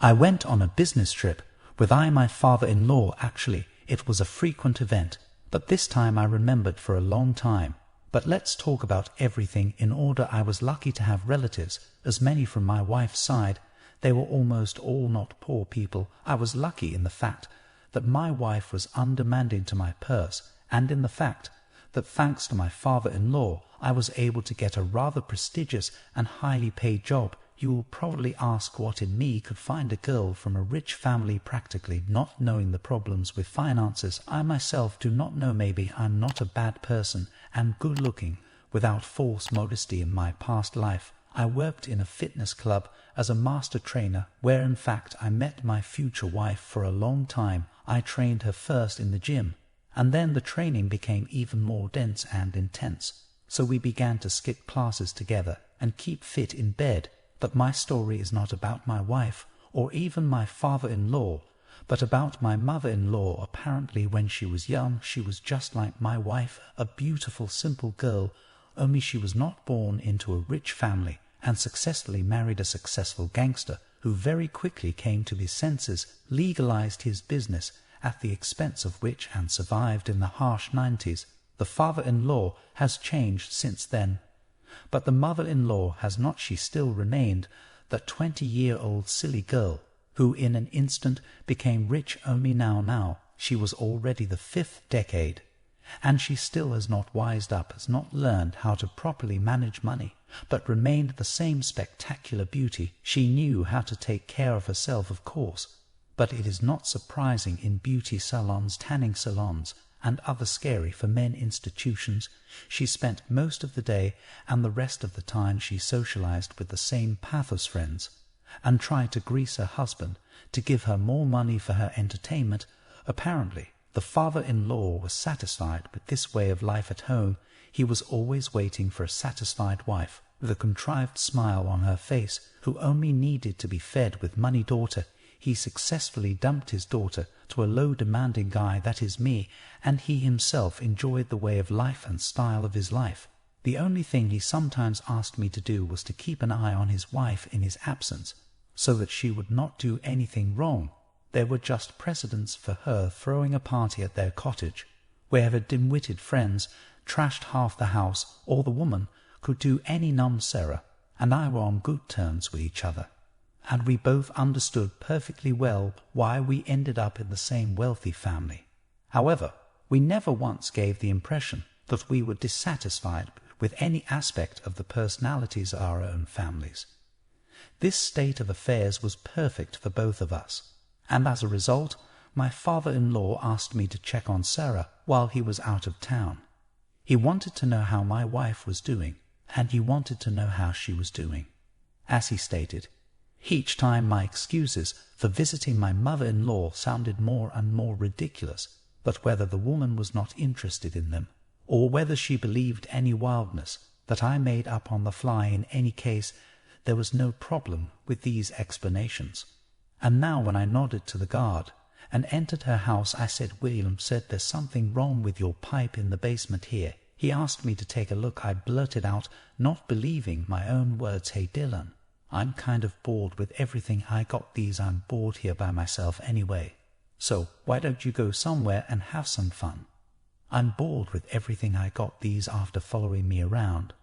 I went on a business trip with my father-in-law. Actually, it was a frequent event, but this time I remembered for a long time. But let's talk about everything in order. I was lucky to have relatives, as many from my wife's side. They were almost all not poor people. I was lucky in the fact that my wife was undemanding to my purse, and in the fact that thanks to my father-in-law I was able to get a rather prestigious and highly paid job. You will probably ask what in me could find a girl from a rich family practically not knowing the problems with finances. I myself do not know. Maybe I'm not a bad person and good looking without false modesty. In my past life I worked in a fitness club as a master trainer, where in fact I met my future wife. For a long time I trained her first in the gym, and then the training became even more dense and intense, so we began to skip classes together and keep fit in bed. But my story is not about my wife or even my father-in-law, but about my mother-in-law. Apparently when she was young she was just like my wife, a beautiful simple girl, only she was not born into a rich family and successfully married a successful gangster who very quickly came to his senses, legalized his business at the expense of which, and survived in the harsh 90s. The father-in-law has changed since then, but the mother-in-law has not. She still remained that 20-year-old silly girl who in an instant became rich. Only now she was already the 5th decade, and she still has not wised up, has not learned how to properly manage money, but remained the same spectacular beauty. She knew how to take care of herself, of course, but it is not surprising in beauty salons, tanning salons, and other scary for men institutions. She spent most of the day, and the rest of the time she socialized with the same pathos friends, and tried to grease her husband to give her more money for her entertainment. Apparently the father-in-law was satisfied with this way of life at home. He was always waiting for a satisfied wife with a contrived smile on her face, who only needed to be fed with money. Daughter. He successfully dumped his daughter to a low-demanding guy, that is me, and he himself enjoyed the way of life and style of his life. The only thing he sometimes asked me to do was to keep an eye on his wife in his absence, so that she would not do anything wrong. There were just precedents for her throwing a party at their cottage, where her dim-witted friends trashed half the house, or the woman could do any Sarah and I were on good terms with each other, and we both understood perfectly well why we ended up in the same wealthy family. However, we never once gave the impression that we were dissatisfied with any aspect of the personalities of our own families. This state of affairs was perfect for both of us, and as a result, my father-in-law asked me to check on Sarah while he was out of town. He wanted to know how my wife was doing, and he wanted to know how she was doing. As he stated, each time my excuses for visiting my mother-in-law sounded more and more ridiculous, but whether the woman was not interested in them, or whether she believed any wildness that I made up on the fly, in any case, there was no problem with these explanations. And now when I nodded to the guard and entered her house, I said, "William said there's something wrong with your pipe in the basement here." He asked me to take a look. I blurted out, not believing my own words, "Hey Dylan, I'm kind of bored with everything I got these. I'm bored here by myself anyway. So why don't you go somewhere and have some fun?" "I'm bored with everything I got these," after following me around.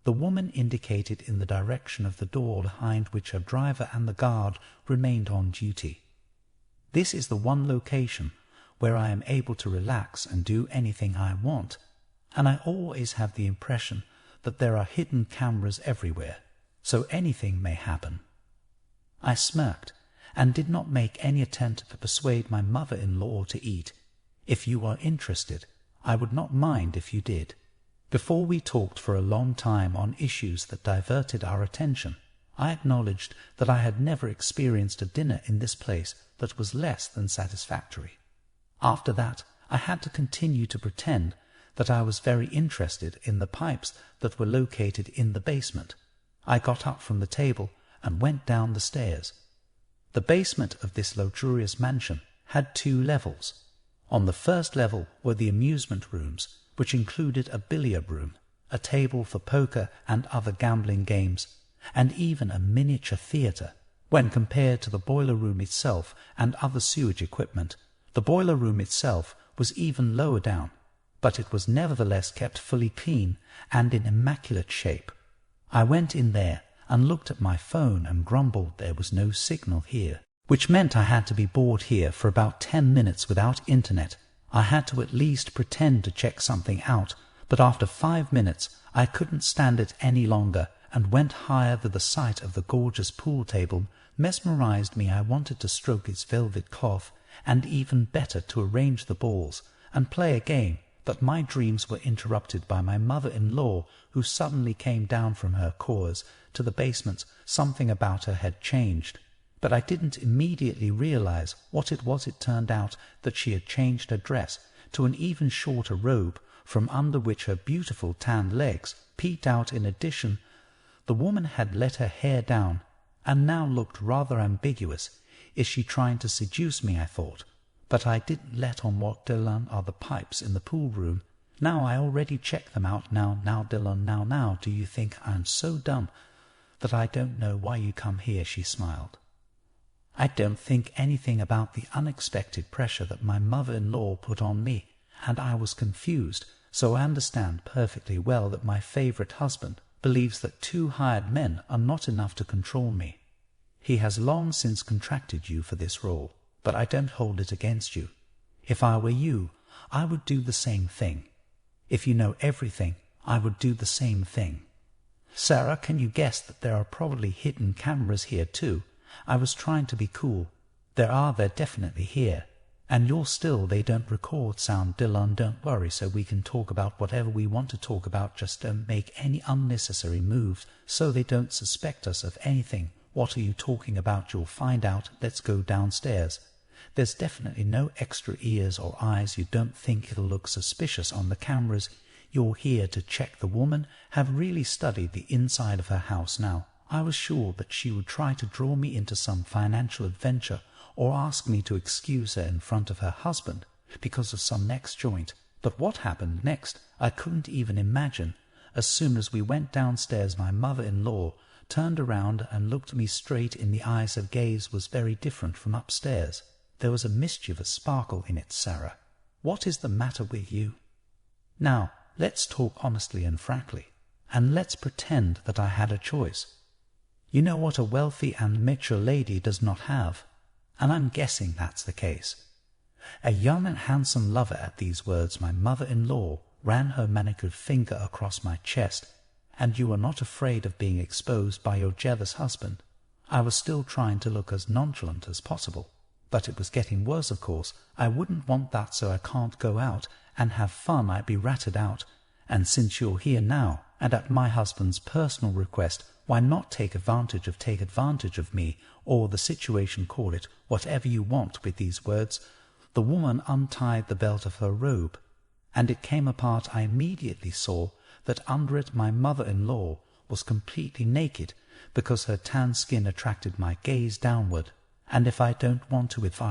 The woman indicated in the direction of the door behind which her driver and the guard remained on duty. This is the one location where I am able to relax and do anything I want, and I always have the impression that there are hidden cameras everywhere, so anything may happen. I smirked and did not make any attempt to persuade my mother-in-law to eat. "If you are interested, I would not mind if you did." Before we talked for a long time on issues that diverted our attention, I acknowledged that I had never experienced a dinner in this place that was less than satisfactory. After that, I had to continue to pretend that I was very interested in the pipes that were located in the basement. I got up from the table and went down the stairs. The basement of this luxurious mansion had 2 levels. On the first level were the amusement rooms, which included a billiard room, a table for poker and other gambling games, and even a miniature theatre. When compared to the boiler room itself and other sewage equipment, the boiler room itself was even lower down, but it was nevertheless kept fully clean and in immaculate shape. I went in there and looked at my phone and grumbled there was no signal here, which meant I had to be bored here for about 10 minutes without internet. I had to at least pretend to check something out, but after 5 minutes I couldn't stand it any longer and went higher. With the sight of the gorgeous pool table mesmerized me. I wanted to stroke its velvet cloth, and even better to arrange the balls and play a game, but my dreams were interrupted by my mother-in-law, who suddenly came down from her quarters to the basement. Something about her had changed, but I didn't immediately realize what it was. It turned out that she had changed her dress to an even shorter robe, from under which her beautiful tanned legs peeped out. In addition, the woman had let her hair down and now looked rather ambiguous. Is she trying to seduce me, I thought, but I didn't let on what Dylan are the pipes in the pool room. Now I already checked them out. Now Dylan, now, do you think I'm so dumb that I don't know why you come here? She smiled. I don't think anything about the unexpected pressure that my mother-in-law put on me, and I was confused, so I understand perfectly well that my favorite husband believes that 2 hired men are not enough to control me. He has long since contracted you for this role, but I don't hold it against you. If I were you, I would do the same thing. If you know everything, I would do the same thing. Sarah, can you guess that there are probably hidden cameras here too? I was trying to be cool. They're definitely here. And you're still, they don't record sound. Dylan, don't worry, so we can talk about whatever we want to talk about. Just don't make any unnecessary moves so they don't suspect us of anything. What are you talking about? You'll find out. Let's go downstairs. There's definitely no extra ears or eyes. You don't think it'll look suspicious on the cameras? You're here to check the woman have really studied the inside of her house now. I was sure that she would try to draw me into some financial adventure or ask me to excuse her in front of her husband because of some next joint. But what happened next I couldn't even imagine. As soon as we went downstairs, my mother-in-law turned around and looked me straight in the eyes. Her gaze was very different from upstairs. There was a mischievous sparkle in it. Sarah, what is the matter with you? Now, let's talk honestly and frankly, and let's pretend that I had a choice. You know what a wealthy and mature lady does not have, and I'm guessing that's the case. A young and handsome lover. At these words, my mother-in-law ran her manicured finger across my chest. And you are not afraid of being exposed by your jealous husband? I was still trying to look as nonchalant as possible, but it was getting worse, of course. I wouldn't want that, so I can't go out and have fun. I'd be ratted out. And since you're here now, and at my husband's personal request, why not take advantage of me, or the situation, call it whatever you want. With these words, the woman untied the belt of her robe, and it came apart. I immediately saw that under it my mother-in-law was completely naked, because her tan skin attracted my gaze downward. And if I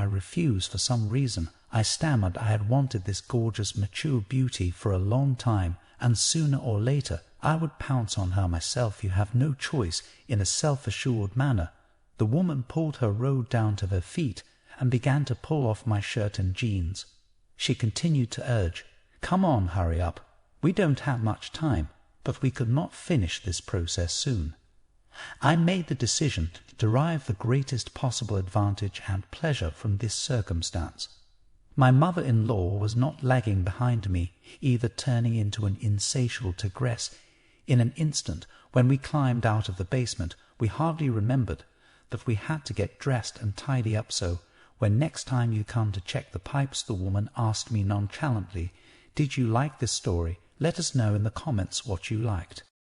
refuse for some reason, I stammered. I had wanted this gorgeous, mature beauty for a long time, and sooner or later I would pounce on her myself. You have no choice. In a self-assured manner, the woman pulled her robe down to her feet and began to pull off my shirt and jeans. She continued to urge, "Come on, hurry up. We don't have much time." But we could not finish this process soon. I made the decision to derive the greatest possible advantage and pleasure from this circumstance. My mother-in-law was not lagging behind me, either, turning into an insatiable tigress. In an instant, when we climbed out of the basement, we hardly remembered that we had to get dressed and tidy up. So, when next time you come to check the pipes, the woman asked me nonchalantly, "Did you like this story? Let us know in the comments what you liked."